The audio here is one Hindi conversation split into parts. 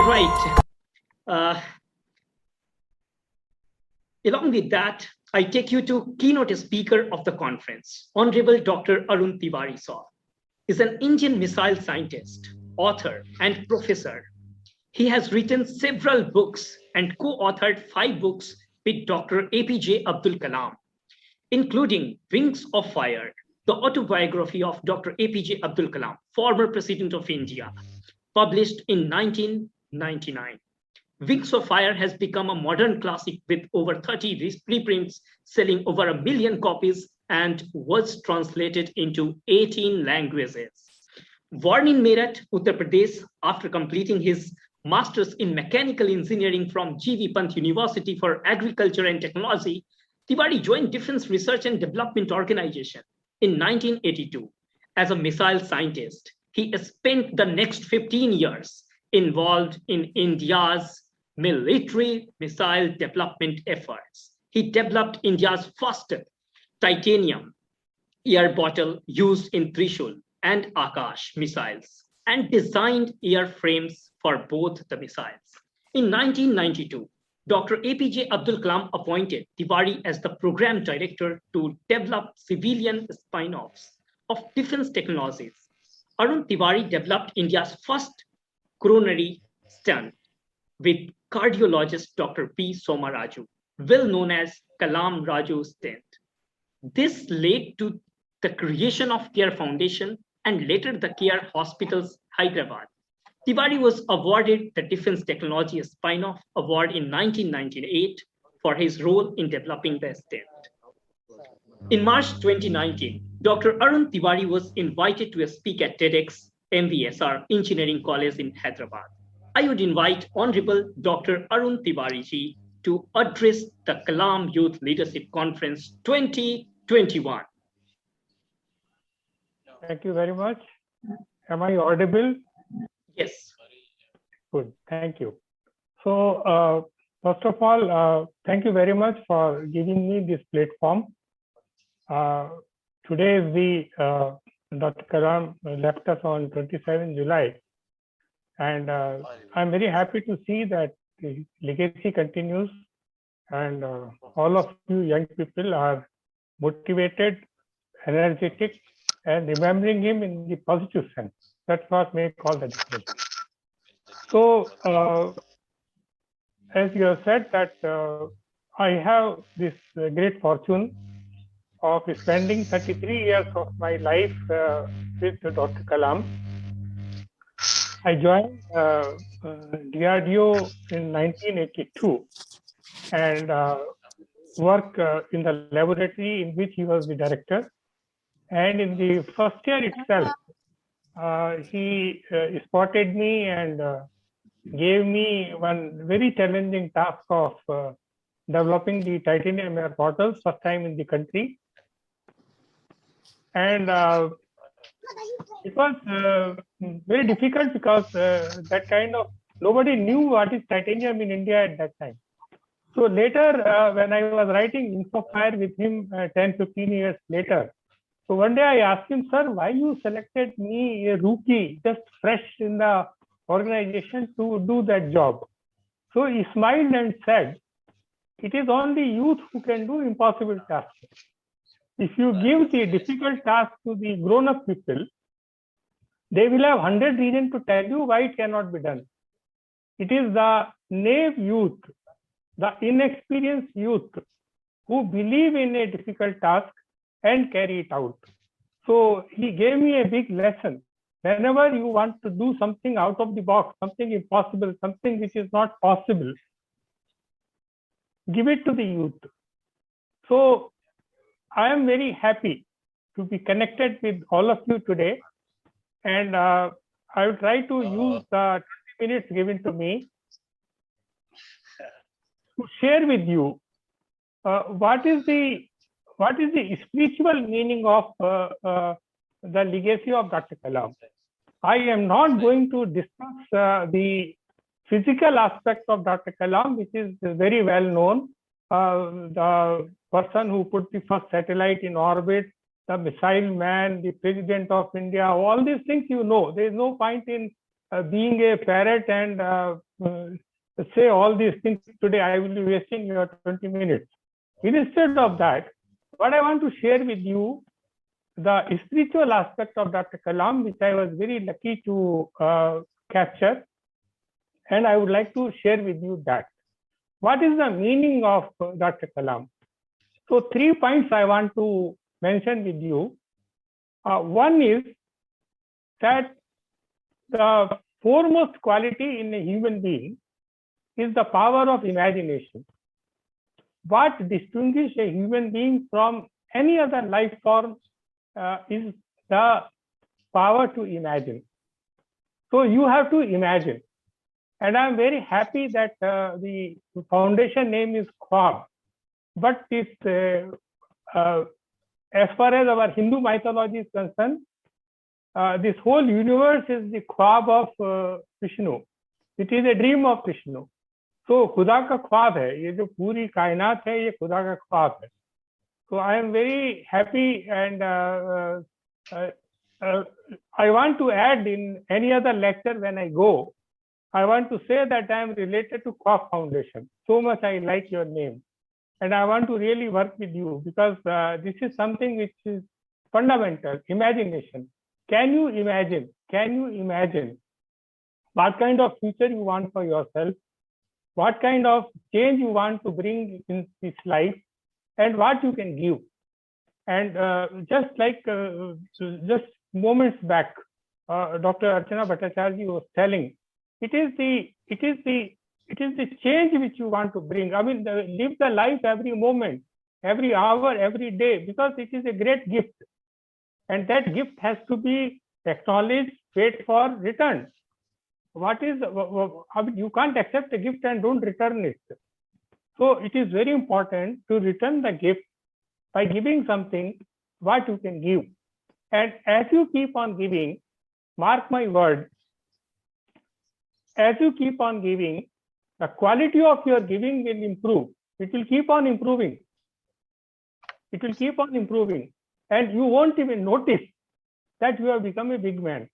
right. Uh, Along with that, I take you to keynote speaker of the conference, Honorable Dr. Arun Tiwari Sir. Is an Indian missile scientist, author, and professor. He has written several books and co-authored 5 books with Dr. APJ Abdul Kalam, including Wings of Fire, the autobiography of Dr. APJ Abdul Kalam, former President of India, published in 1999. Wings of Fire has become a modern classic with over 30 reprints, selling over 1 million copies, and was translated into 18 languages. Born in Meerut, Uttar Pradesh, after completing his master's in mechanical engineering from G.V. Pant University for Agriculture and Technology, Tiwari joined Defense Research and Development Organization in 1982. As a missile scientist, he spent the next 15 years involved in India's military missile development efforts. He developed India's first titanium air bottle used in Trishul and Akash missiles and designed airframes for both the missiles. In 1992, Dr. APJ Abdul Kalam appointed Tiwari as the program director to develop civilian spin-offs of defense technologies. Arun Tiwari developed India's first coronary stent with cardiologist Dr. P. Somaraju, well known as Kalam Raju stent. This led to the creation of CARE Foundation and later the CARE Hospitals, Hyderabad. Tiwari was awarded the Defense Technology Spin-off Award in 1998 for his role in developing the stent. In March 2019, Dr. Arun Tiwari was invited to speak at TEDx MVSR Engineering College in Hyderabad. I would invite Honorable Dr. Arun Tiwari ji to address the Kalam Youth Leadership Conference 2021. Thank you very much. Am I audible? Yes. Good, thank you. So, first of all, thank you very much for giving me this platform. Today is the Dr. Kalam left us on 27 July. And I'm very happy to see that the legacy continues and all of you young people are motivated, energetic, and remembering him in the positive sense. That's what makes all the difference. So, as you have said that I have this great fortune of spending 33 years of my life with Dr. Kalam. I joined DRDO in 1982 and worked in the laboratory in which he was the director. And in the first year itself, he spotted me and gave me one very challenging task of developing the titanium air bottles, first time in the country. And it was very difficult because that kind of, nobody knew what is titanium in India at that time. So later, when I was writing InfoFire with him 10, 15 years later, so one day I asked him, sir, why you selected me, a rookie, just fresh in the organization to do that job? So he smiled and said, it is only youth who can do impossible tasks. If you give the difficult task to the grown-up people, they will have 100 reasons to tell you why it cannot be done. It is the naive youth, the inexperienced youth who believe in a difficult task and carry it out. So he gave me a big lesson. Whenever you want to do something out of the box, something impossible, something which is not possible, give it to the youth. So I am very happy to be connected with all of you today. And I will try to use the 20 minutes given to me to share with you what is the spiritual meaning of the legacy of Dr. Kalam. I am not going to discuss the physical aspect of Dr. Kalam, which is very well known. The person who put the first satellite in orbit, the missile man, the president of India, all these things you know. There is no point in being a parrot and say all these things today. I will be wasting your 20 minutes. Instead of that, what I want to share with you, the spiritual aspect of Dr. Kalam, which I was very lucky to capture, and I would like to share with you that. What is the meaning of Dr. Kalam? So 3 points I want to mention with you. One is that the foremost quality in a human being is the power of imagination. What distinguishes a human being from any other life form is the power to imagine. So you have to imagine. And I'm very happy that the foundation name is Khwab. But it's, as far as our Hindu mythology is concerned, this whole universe is the ख्वाब of Vishnu. It is a dream of Vishnu. So खुदा का ख्वाब है, ये जो पूरी कायनात है ये खुदा का ख्वाब है. So I am very happy, and I want to add in any other lecture when I go, I want to say that I am related to Khwab Foundation. So much I like your name, and I want to really work with you because this is something which is fundamental. Imagination. Can you imagine? Can you imagine what kind of future you want for yourself? What kind of change you want to bring in this life, and what you can give? And just like just moments back, Dr. Archana Bhattacharya was telling, it is the change which you want to bring. I mean, live the life every moment, every hour, every day, because it is a great gift. And that gift has to be acknowledged, paid for, returned. What is, I mean, you can't accept a gift and don't return it. So it is very important to return the gift by giving something what you can give. And as you keep on giving, mark my word, as you keep on giving, the quality of your giving will improve. It will keep on improving. It will keep on improving. And you won't even notice that you have become a big man.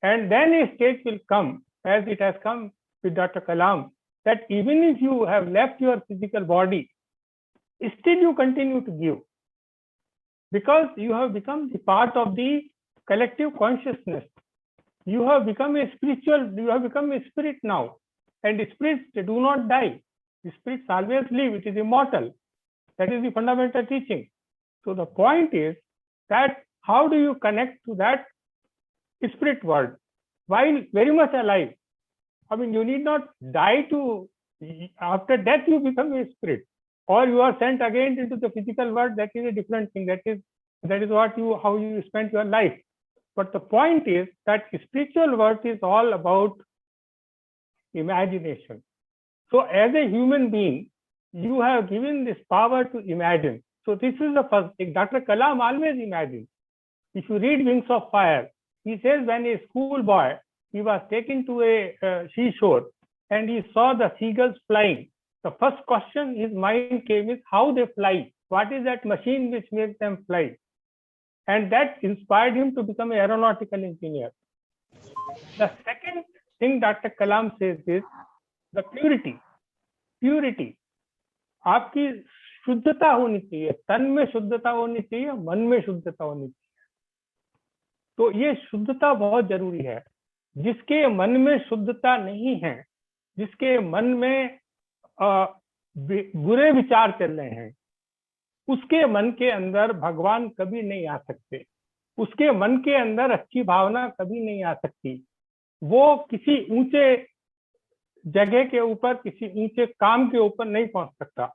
And then a stage will come, as it has come with Dr. Kalam, that even if you have left your physical body, still you continue to give. Because you have become the part of the collective consciousness. You have become a spiritual, you have become a spirit now. And the spirits, they do not die. The spirits always live, it is immortal. That is the fundamental teaching. So the point is that how do you connect to that spirit world while very much alive? I mean, you need not die to, after death you become a spirit, or you are sent again into the physical world. That is a different thing. That is what you, how you spend your life. But the point is that spiritual world is all about imagination. So as a human being, you have given this power to imagine. So this is the first thing. Dr. Kalam always imagined. If you read Wings of Fire, he says when a schoolboy, he was taken to a seashore and he saw the seagulls flying. The first question his mind came is how they fly. What is that machine which makes them fly? And that inspired him to become an aeronautical engineer. The second thing Dr. Kalam says is the purity. Purity. आपकी शुद्धता होनी चाहिए, तन में शुद्धता होनी चाहिए, मन में शुद्धता होनी चाहिए. तो ये शुद्धता बहुत जरूरी है. जिसके मन में शुद्धता नहीं है, जिसके मन में बुरे विचार चल रहे हैं, उसके मन के अंदर भगवान कभी नहीं आ सकते. उसके मन के अंदर अच्छी भावना कभी नहीं आ सकती. वो किसी ऊंचे जगह के ऊपर, किसी ऊंचे काम के ऊपर नहीं पहुंच सकता.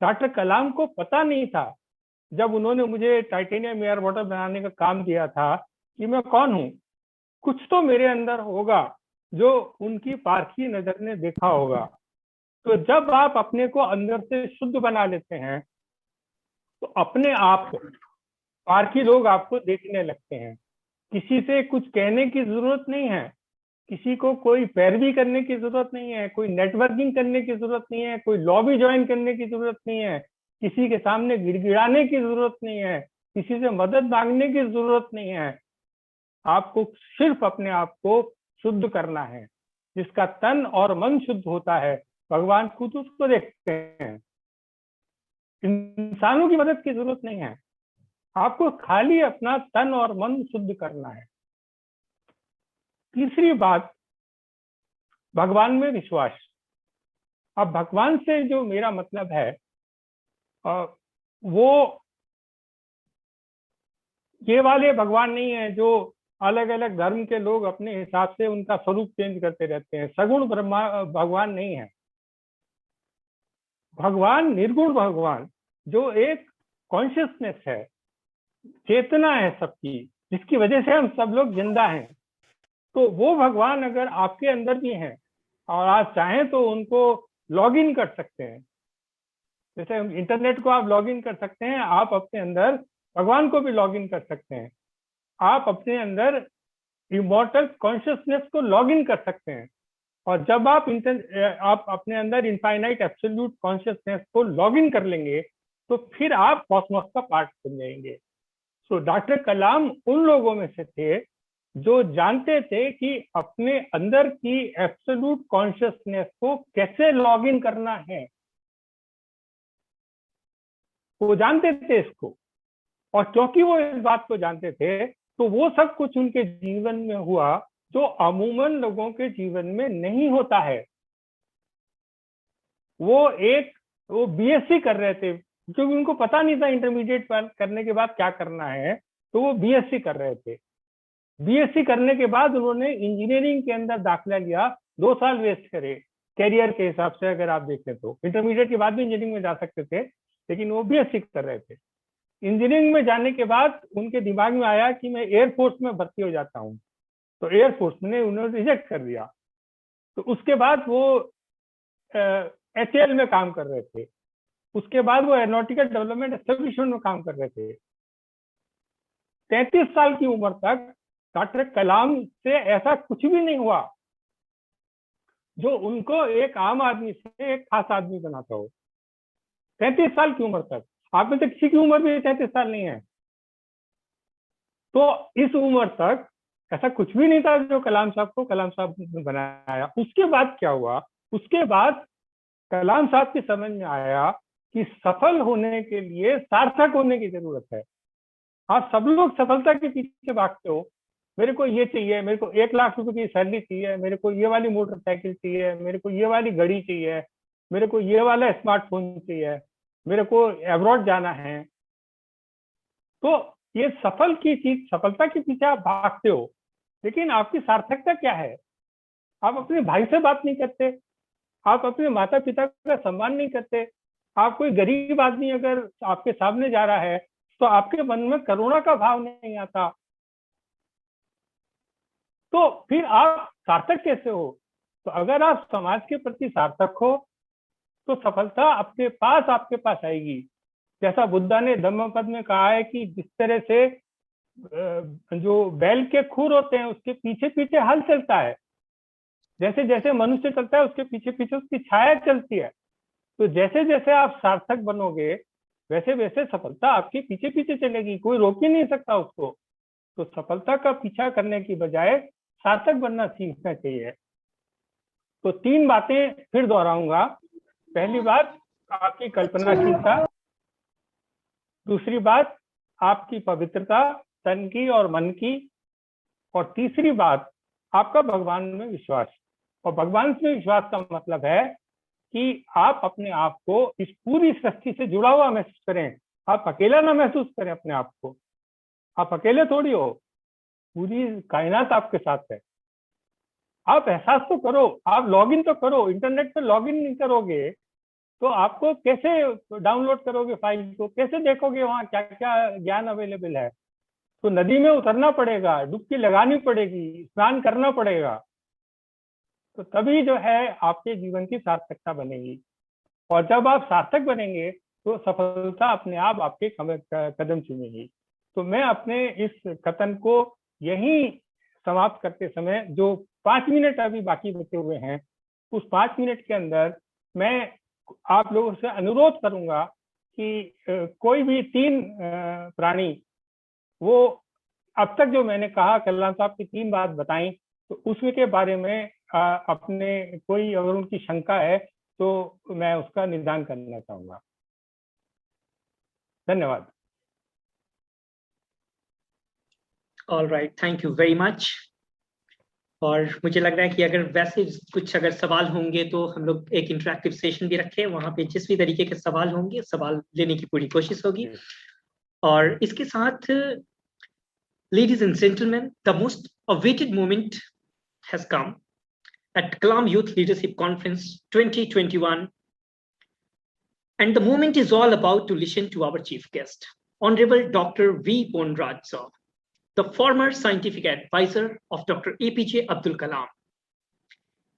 डॉक्टर कलाम को पता नहीं था जब उन्होंने मुझे टाइटेनियम एयर बॉटल बनाने का काम दिया था कि मैं कौन हूं. कुछ तो मेरे अंदर होगा जो उनकी पारखी नजर ने देखा होगा. तो जब आप अपने को अंदर से शुद्ध बना लेते हैं तो अपने आप को पारखी लोग आपको देखने लगते हैं. किसी से कुछ कहने की जरूरत नहीं है, किसी को कोई पैरवी करने की जरूरत नहीं है, कोई नेटवर्किंग करने की जरूरत नहीं है, कोई लॉबी ज्वाइन करने की जरूरत नहीं है, किसी के सामने गिड़गिड़ाने की जरूरत नहीं है, किसी से मदद मांगने की जरूरत नहीं है. आपको सिर्फ अपने आप को शुद्ध करना है, जिसका तन और मन शुद्ध होता है, भगवान खुद उसको देखते हैं। इंसानों की मदद की जरूरत नहीं है, आपको खाली अपना तन और मन शुद्ध करना है। तीसरी बात, भगवान में विश्वास। अब भगवान से जो मेरा मतलब है वो ये वाले भगवान नहीं है जो अलग अलग धर्म के लोग अपने हिसाब से उनका स्वरूप चेंज करते रहते हैं। सगुण ब्रह्मा भगवान नहीं है। भगवान निर्गुण भगवान जो एक कॉन्शियसनेस है, चेतना है सबकी, जिसकी वजह से हम सब लोग जिंदा हैं। तो वो भगवान अगर आपके अंदर भी हैं और आप चाहें तो उनको लॉग इन कर सकते हैं। जैसे इंटरनेट को आप लॉग इन कर सकते हैं, आप अपने अंदर भगवान को भी लॉग इन कर सकते हैं। आप अपने अंदर इमॉर्टल कॉन्शियसनेस को लॉग इन कर सकते हैं। और जब आप अपने अंदर इनफाइनाइट एब्सोल्यूट कॉन्शियसनेस को लॉग इन कर लेंगे तो फिर आप कॉस्मोस का पार्ट बन जाएंगे। सो डॉक्टर कलाम उन लोगों में से थे जो जानते थे कि अपने अंदर की एब्सोल्यूट कॉन्शियसनेस को कैसे लॉग इन करना है। वो जानते थे इसको, और क्योंकि वो इस बात को जानते थे तो वो सब कुछ उनके जीवन में हुआ जो अमूमन लोगों के जीवन में नहीं होता है। वो बीएससी कर रहे थे, क्योंकि उनको पता नहीं था इंटरमीडिएट करने के बाद क्या करना है, तो वो बीएससी कर रहे थे। बीएससी करने के बाद उन्होंने इंजीनियरिंग के अंदर दाखिला लिया, 2 साल वेस्ट करे कैरियर के हिसाब से। अगर आप देखें तो इंटरमीडिएट के बाद भी इंजीनियरिंग में जा सकते थे, लेकिन वो बीएससी कर रहे थे। इंजीनियरिंग में जाने के बाद उनके दिमाग में आया कि मैं एयरफोर्स में भर्ती हो जाता हूँ, तो एयरफोर्स ने उन्हें रिजेक्ट कर दिया। तो उसके बाद वो एचएएल में काम कर रहे थे। उसके बाद वो एरोनॉटिकल डेवलपमेंट एस्टेब्लिशमेंट में काम कर रहे थे। 33 साल की उम्र तक डॉक्टर कलाम से ऐसा कुछ भी नहीं हुआ जो उनको एक आम आदमी से एक खास आदमी बनाता हो। 33 साल की उम्र तक, आप में से किसी की उम्र भी 33 साल नहीं है। तो इस उम्र तक ऐसा कुछ भी नहीं था जो कलाम साहब को कलाम साहब ने बनाया। उसके बाद क्या हुआ, उसके बाद कलाम साहब की समझ में आया कि सफल होने के लिए सार्थक होने की जरूरत है। आप सब लोग सफलता के पीछे भागते हो, मेरे को ये चाहिए, मेरे को 1 लाख रुपए की सैलरी चाहिए, मेरे को ये वाली मोटरसाइकिल चाहिए, मेरे को ये वाली घड़ी चाहिए, मेरे को ये वाला स्मार्टफोन चाहिए, मेरे को अब्रॉड जाना है। तो ये सफलता के पीछे आप भागते हो, लेकिन आपकी सार्थकता क्या है? आप अपने भाई से बात नहीं करते, आप अपने माता पिता का सम्मान नहीं करते, आप कोई गरीब आदमी अगर आपके सामने जा रहा है तो आपके मन में करुणा का भाव नहीं आता, तो फिर आप सार्थक कैसे हो? तो अगर आप समाज के प्रति सार्थक हो तो सफलता आपके पास आएगी। जैसा बुद्धा ने धम्मपद में कहा है कि जिस तरह से जो बैल के खुर होते हैं उसके पीछे पीछे हल चलता है, जैसे जैसे मनुष्य चलता है उसके पीछे पीछे उसकी छाया चलती है। तो जैसे जैसे आप सार्थक बनोगे वैसे वैसे सफलता आपके पीछे पीछे चलेगी, कोई रोक ही नहीं सकता उसको। तो सफलता का पीछा करने की बजाय सार्थक बनना सीखना चाहिए। तो 3 बातें फिर दोहराऊंगा। पहली बात आपकी कल्पनाशीलता, दूसरी बात आपकी पवित्रता तन की और मन की, और तीसरी बात आपका भगवान में विश्वास। और भगवान में विश्वास का मतलब है कि आप अपने आप को इस पूरी सृष्टि से जुड़ा हुआ महसूस करें। आप अकेला ना महसूस करें अपने आप को, आप अकेले थोड़ी हो, पूरी कायनात आपके साथ है। आप एहसास तो करो, आप लॉगिन तो करो। इंटरनेट पे लॉगिन नहीं करोगे तो आपको कैसे डाउनलोड करोगे फाइल को, कैसे देखोगे वहां क्या क्या ज्ञान अवेलेबल है? तो नदी में उतरना पड़ेगा, डुबकी लगानी पड़ेगी, स्नान करना पड़ेगा, तो तभी जो है आपके जीवन की सार्थकता बनेगी। और जब आप सार्थक बनेंगे तो सफलता अपने आप आपके कदम चूमेगी। तो मैं अपने इस कथन को यही समाप्त करते समय, जो 5 मिनट अभी बाकी बचे हुए हैं, उस 5 मिनट के अंदर मैं आप लोगों से अनुरोध करूंगा कि कोई भी 3 प्राणी, वो अब तक जो मैंने कहा, कलाम साहब की 3 बात बताई, तो उसके बारे में अपने कोई अगर उनकी शंका है तो मैं उसका निदान करना चाहूंगा। धन्यवाद। All right, thank you very much. और मुझे लग रहा है कि अगर वैसे कुछ अगर सवाल होंगे तो हम लोग एक इंटरेक्टिव सेशन भी रखें, वहां पे जिस भी तरीके के सवाल होंगे सवाल लेने की पूरी कोशिश होगी। और इसके साथ ladies and gentlemen, the most awaited moment has come at Kalam Youth Leadership Conference 2021. And the moment is all about to listen to our chief guest, Honorable Dr. V. Ponraj sir, the former scientific advisor of Dr. APJ Abdul Kalam.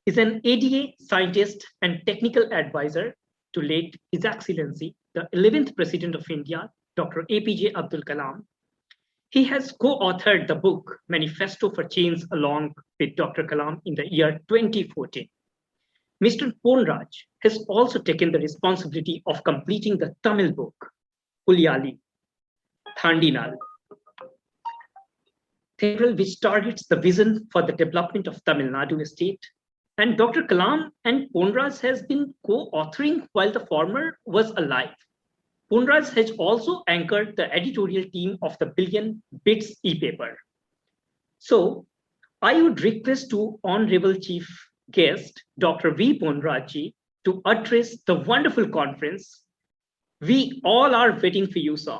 Is an ADA scientist and technical advisor to late His Excellency, the 11th President of India, Dr. APJ Abdul Kalam. He has co-authored the book Manifesto for Change along with Dr. Kalam in the year 2014. Mr. Ponraj has also taken the responsibility of completing the Tamil book, Pulyali, Thandinal, which targets the vision for the development of Tamil Nadu state. And Dr. Kalam and Ponraj has been co-authoring while the former was alive. Ponraj has also anchored the editorial team of the Billion Bits e-paper. So I would request to Honorable Chief Guest, Dr. V. Ponraj to address the wonderful conference. We all are waiting for you, sir,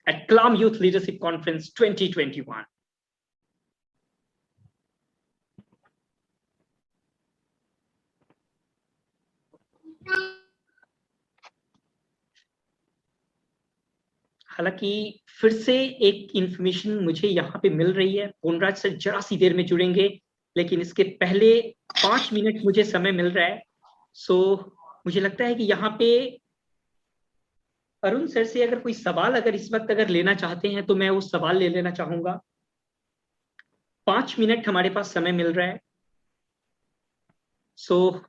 at Kalam Youth Leadership Conference 2021. हालांकि फिर से एक इंफॉर्मेशन मुझे यहाँ पे मिल रही है, पोनराज सर जरा सी देर में जुड़ेंगे, लेकिन इसके पहले 5 मिनट मुझे समय मिल रहा है। सो मुझे लगता है कि यहाँ पे अरुण सर से अगर कोई सवाल अगर इस वक्त अगर लेना चाहते हैं तो मैं वो सवाल ले लेना चाहूंगा। 5 मिनट हमारे पास समय मिल रहा है। So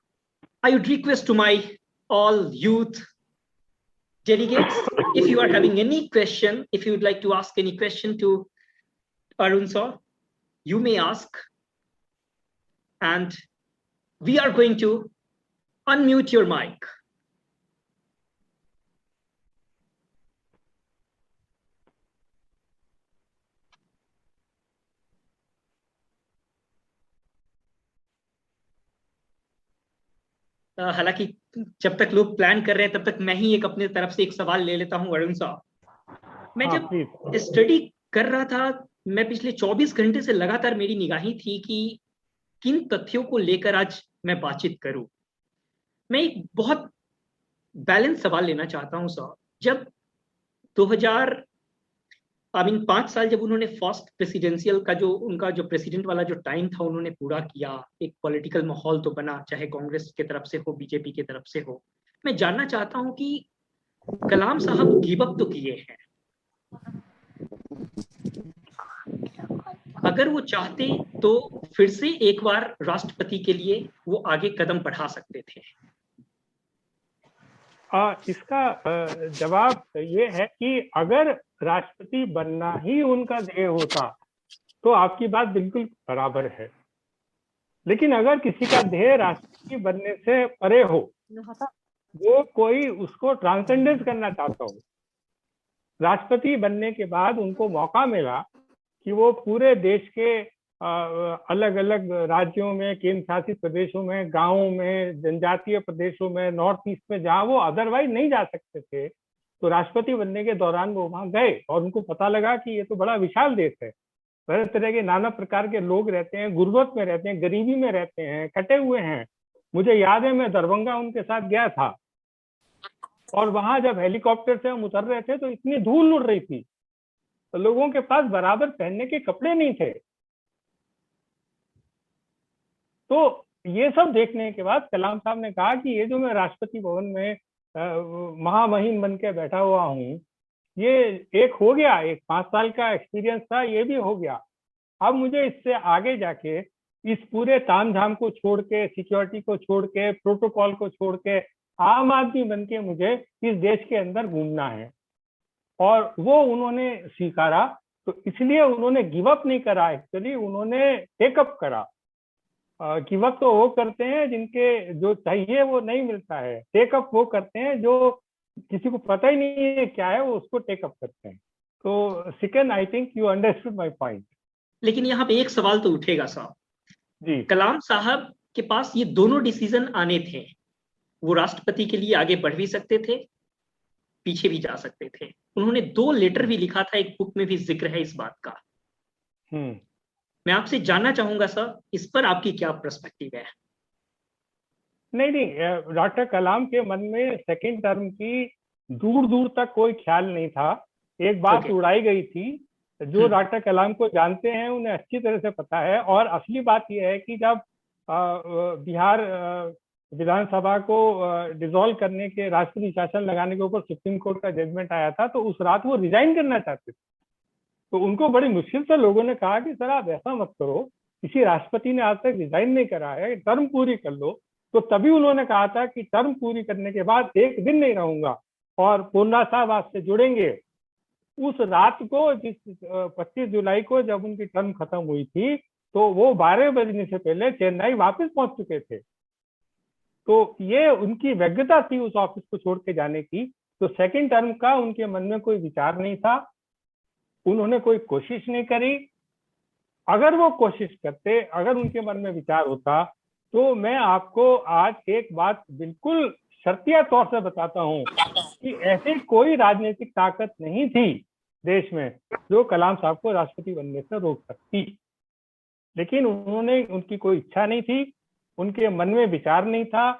I would request to my all youth delegates, if you are having any question, if you would like to ask any question to Arun sir, you may ask, and we are going to unmute your mic. हालांकि जब तक लोग प्लान कर रहे हैं तब तक मैं ही एक अपने तरफ से एक सवाल ले लेता हूं अरुण साहब। मैं जब स्टडी कर रहा था, मैं पिछले 24 घंटे से लगातार मेरी निगाहें थी कि किन तथ्यों को लेकर आज मैं बातचीत करूं। मैं एक बहुत बैलेंस सवाल लेना चाहता हूं सर। जब 5 साल जब उन्होंने फर्स्ट प्रेसिडेंशियल का जो उनका जो प्रेसिडेंट वाला जो टाइम था उन्होंने पूरा किया, एक पॉलिटिकल माहौल तो बना, चाहे कांग्रेस की तरफ से हो, बीजेपी की तरफ से हो। मैं जानना चाहता हूं कि कलाम साहब गिव अप तो किए हैं, अगर वो चाहते तो फिर से एक बार राष्ट्रपति के लिए वो आगे कदम बढ़ा सकते थे। इसका जवाब ये है कि अगर राष्ट्रपति बनना ही उनका ध्येय होता तो आपकी बात बिल्कुल बराबर है, लेकिन अगर किसी का ध्येय राष्ट्रपति बनने से परे हो, वो कोई उसको ट्रांसेंडेंस करना चाहता हो, राष्ट्रपति बनने के बाद उनको मौका मिला कि वो पूरे देश के अलग अलग राज्यों में, केंद्र शासित प्रदेशों में, गांवों में, जनजातीय प्रदेशों में, नॉर्थ ईस्ट में, जहां वो अदरवाइज नहीं जा सकते थे, तो राष्ट्रपति बनने के दौरान वो वहां गए और उनको पता लगा कि ये तो बड़ा विशाल देश है, तरह तरह के नाना प्रकार के लोग रहते हैं, गुर्बत में रहते हैं, गरीबी में रहते हैं, कटे हुए हैं। मुझे याद है मैं दरभंगा उनके साथ गया था और वहां जब हेलीकॉप्टर से हम उतर रहे थे तो इतनी धूल उड़ रही थी, तो लोगों के पास बराबर पहनने के कपड़े नहीं थे। तो ये सब देखने के बाद कलाम साहब ने कहा कि ये जो मैं राष्ट्रपति भवन में महामहिम बन के बैठा हुआ हूँ, ये एक हो गया, एक 5 साल का एक्सपीरियंस था, ये भी हो गया। अब मुझे इससे आगे जाके इस पूरे तामझाम को छोड़ के, सिक्योरिटी को छोड़ के, प्रोटोकॉल को छोड़ के आम आदमी बन के मुझे इस देश के अंदर घूमना है। और वो उन्होंने स्वीकारा, तो इसलिए उन्होंने गिव अप नहीं करा, एक्चुअली उन्होंने टेकअप करा। गिव अप तो वो करते हैं जिनके जो चाहिए वो नहीं मिलता है, टेक अप वो करते हैं जो किसी को पता ही नहीं है क्या है, वो उसको टेक अप करते हैं। तो second, I think you understood my point. लेकिन यहाँ पे एक सवाल तो उठेगा साहब, जी कलाम साहब के पास ये दोनों डिसीजन आने थे, वो राष्ट्रपति के लिए आगे बढ़ भी सकते थे, पीछे भी जा सकते थे। उन्होंने 2 लेटर भी लिखा था, एक बुक में भी जिक्र है इस बात का। मैं आपसे जानना चाहूंगा सर, इस पर आपकी क्या पर्सपेक्टिव है? नहीं नहीं, डॉक्टर कलाम के मन में सेकंड टर्म की दूर दूर तक कोई ख्याल नहीं था। एक बात उड़ाई गई थी, जो डॉक्टर कलाम को जानते हैं उन्हें अच्छी तरह से पता है। और असली बात यह है कि जब बिहार विधानसभा को डिसॉल्व करने के, राष्ट्रपति शासन लगाने के ऊपर सुप्रीम कोर्ट का जजमेंट आया था, तो उस रात वो रिजाइन करना चाहते थे। तो उनको बड़ी मुश्किल से लोगों ने कहा कि सर आप ऐसा मत करो, किसी राष्ट्रपति ने आज तक रिजाइन नहीं करा है, टर्म पूरी कर लो। तो तभी उन्होंने कहा था कि टर्म पूरी करने के बाद एक दिन नहीं रहूंगा और पूर्णा साहब आपसे जुड़ेंगे। उस रात को, जिस 25 जुलाई को जब उनकी टर्म खत्म हुई थी, तो वो 12 बजने से पहले चेन्नई वापस पहुंच चुके थे। तो ये उनकी व्यग्रता थी उस ऑफिस को छोड़ के जाने की। तो सेकंड टर्म का उनके मन में कोई विचार नहीं था, उन्होंने कोई कोशिश नहीं करी। अगर वो कोशिश करते, अगर उनके मन में विचार होता, तो मैं आपको आज एक बात बिल्कुल शर्तिया तौर से बताता हूं कि ऐसी कोई राजनीतिक ताकत नहीं थी देश में जो कलाम साहब को राष्ट्रपति बनने से रोक सकती। लेकिन उन्होंने, उनकी कोई इच्छा नहीं थी, उनके मन में विचार नहीं था,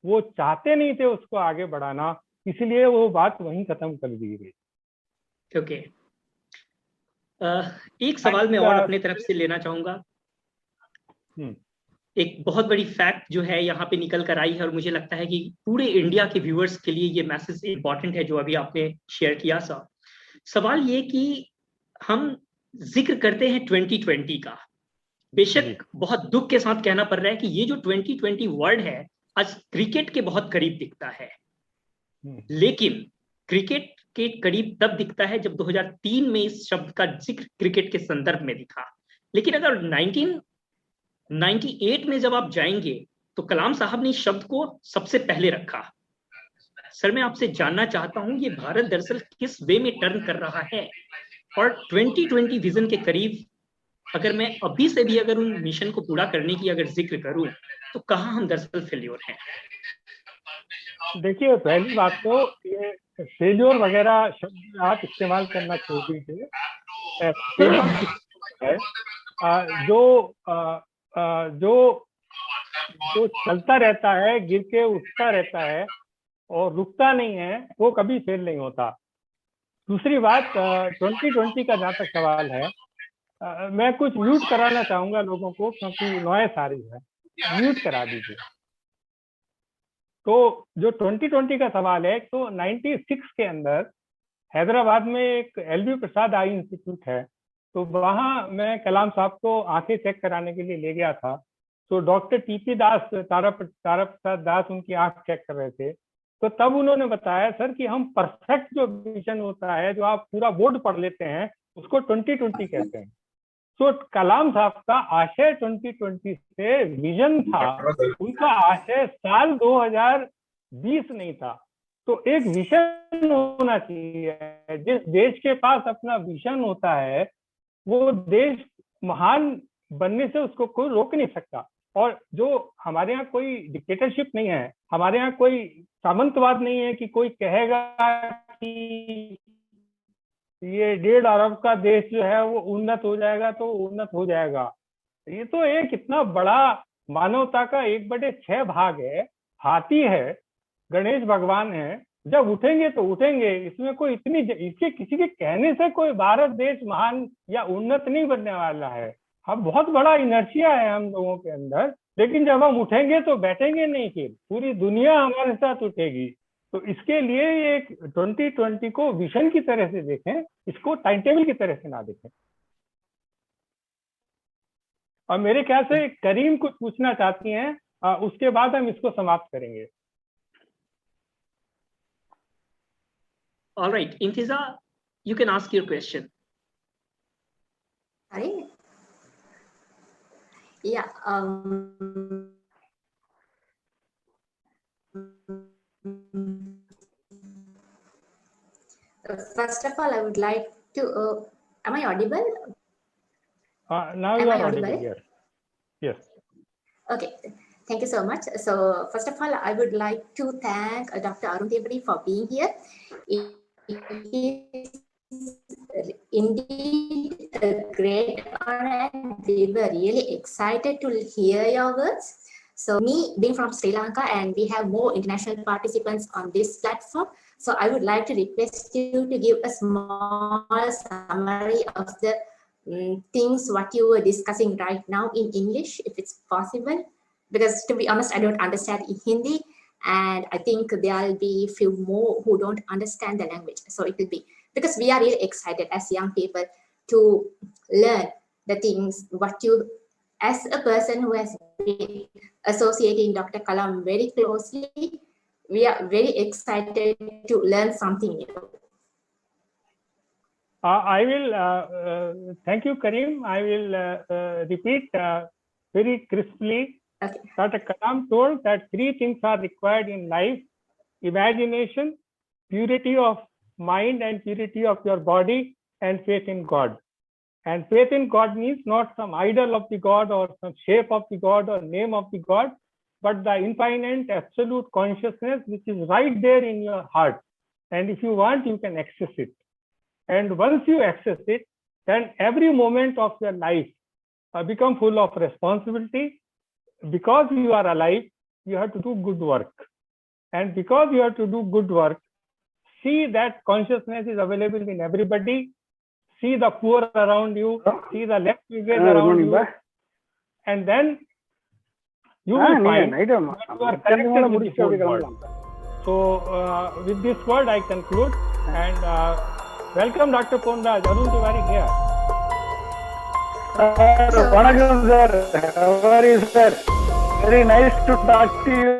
वो चाहते नहीं थे उसको आगे बढ़ाना, इसलिए वो बात वहीं खत्म कर दी गई। ओके, एक सवाल मैं और अपने तरफ से लेना चाहूंगा। एक बहुत बड़ी फैक्ट जो है यहाँ पे निकल कर आई है, और मुझे लगता है कि पूरे इंडिया के व्यूअर्स के लिए ये मैसेज इंपॉर्टेंट है जो अभी आपने शेयर किया सर। सवाल ये कि हम जिक्र करते हैं 2020 का, बेशक बहुत दुख के साथ कहना पड़ रहा है कि ये जो 2020 वर्ड है आज क्रिकेट के बहुत करीब दिखता है। लेकिन क्रिकेट के करीब तब दिखता है जब 2003 में इस शब्द का जिक्र क्रिकेट के संदर्भ में दिखा। लेकिन अगर 1998 में जब आप जाएंगे तो कलाम साहब ने इस शब्द को सबसे पहले रखा। सर मैं आपसे जानना चाहता हूं ये भारत दरअसल किस वे में टर्न कर रहा है, और 2020 विजन के करीब अगर मैं अभी से भी अगर उन मिशन को पूरा करने की अगर जिक्र करूं तो कहां हम दरअसल फेल्योर हैं? देखिए, पहली बात तो ये फेल्योर वगैरह शब्द आप इस्तेमाल करना छोड़ दीजिए। जो चलता रहता है, गिर के उठता रहता है और रुकता नहीं है, वो कभी फेल नहीं होता। दूसरी बात, 2020 का जहाँ तक सवाल है, मैं कुछ म्यूट कराना चाहूंगा लोगों को क्योंकि नॉइस आ रही है, म्यूट करा दीजिए। तो जो 2020 का सवाल है, तो 96 के अंदर हैदराबाद में एक LV प्रसाद आई इंस्टीट्यूट है, तो वहां मैं कलाम साहब को आंखें चेक कराने के लिए ले गया था। तो डॉक्टर TP दास, तारा प्रसाद दास उनकी आंख चेक कर रहे थे। तो तब उन्होंने बताया सर कि हम परफेक्ट जो विजन होता है, जो आप पूरा बोर्ड पढ़ लेते हैं, उसको 2020 कहते हैं। तो कलाम साहब का आशय 2020 से विजन था, उनका आशय साल 2020 नहीं था। तो एक विजन होना चाहिए। जिस देश के पास अपना विजन होता है, वो देश महान बनने से उसको कोई रोक नहीं सकता। और जो हमारे यहाँ कोई डिक्टेटरशिप नहीं है, हमारे यहाँ कोई सामंतवाद नहीं है कि कोई कहेगा कि ये 1.5 अरब का देश जो है वो उन्नत हो जाएगा तो उन्नत हो जाएगा। ये तो एक इतना बड़ा मानवता का 1/6 भाग है, हाथी है, गणेश भगवान है, जब उठेंगे तो उठेंगे। इसमें कोई इतनी, इसके किसी के कहने से कोई भारत देश महान या उन्नत नहीं बनने वाला है। हम बहुत बड़ा इनर्शिया है हम लोगों के अंदर, लेकिन जब हम उठेंगे तो बैठेंगे नहीं, फिर पूरी दुनिया हमारे साथ उठेगी। तो इसके लिए ये 2020 को विजन की तरह से देखें, इसको टाइम टेबल की तरह से ना देखें। और मेरे ख्याल से करीम कुछ पूछना चाहती हैं, उसके बाद हम इसको समाप्त करेंगे। All right, Intiza, you can ask your question. Yeah. First of all, I would like to. Am I audible? Now you are audible. Yes. Yes. Okay. Thank you so much. So first of all, I would like to thank Dr. Arun Tiwari for being here. It is indeed a great honor, and we were really excited to hear your words. So me being from Sri Lanka, and we have more international participants on this platform. So I would like to request you to give a small summary of the things what you were discussing right now in English, if it's possible. Because to be honest, I don't understand in Hindi, and I think there'll be few more who don't understand the language. So it will be, because we are really excited as young people to learn the things what you, as a person who has been associating Dr. Kalam very closely, we are very excited to learn something new. I will thank you, Karim. I will repeat very crisply. Okay. Dr. Kalam told that 3 things are required in life: imagination, purity of mind and purity of your body, and faith in God. And faith in God means not some idol of the God or some shape of the God or name of the God, but the infinite absolute consciousness which is right there in your heart. And if you want, you can access it. And once you access it, then every moment of your life become full of responsibility. Because you are alive, you have to do good work. And because you have to do good work, see that consciousness is available in everybody. See the poor around you, see the less privileged around you, and then you will find that you are connected with the whole world. So with this word, I conclude, and welcome Dr. Ponraj, Arun Tiwari here. Vanakkam sir, how are you sir? Very nice to talk to you.